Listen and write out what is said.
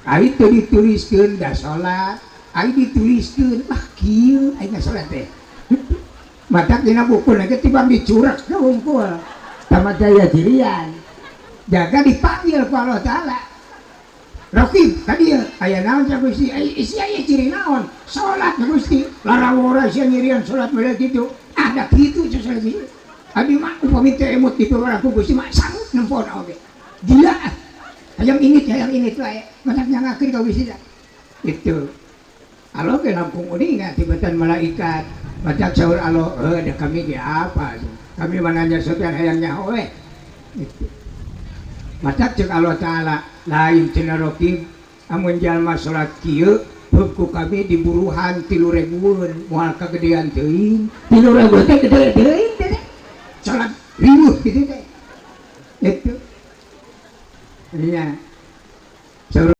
Ari teu dituliskeun da salat, ari dituliskeun mah kieu aing salat teh. Matak dina buku lagi tibang dicurak ke wungkul sama jaya dirian jaga dipanggil ku Allah Ta'ala Rokib tadi ya ayah naon sa Gusti isi ayah ciri naon sholat ya Gusti larawora sia nyirian sholat mulai gitu ada gitu sesuai gitu abi mah upami teh emot gitu aku Gusti mah sanggup nempon oke dia hayang ini tuh ayah matak nyangakeun ka Gusti itu Allah ke lampung uningan tibatan malaikat macam sahur alo, ada kami di apa? Kami mananya sopian hayang nyaho gitu. Macam cek Allah Ta'ala lain cina Rokib amun jalma sholat kieu hukum kami di buruhan 3.000 mual kagedean teuing 3.000 teh gede teuing teh sholat ribuh gitu teh itu iya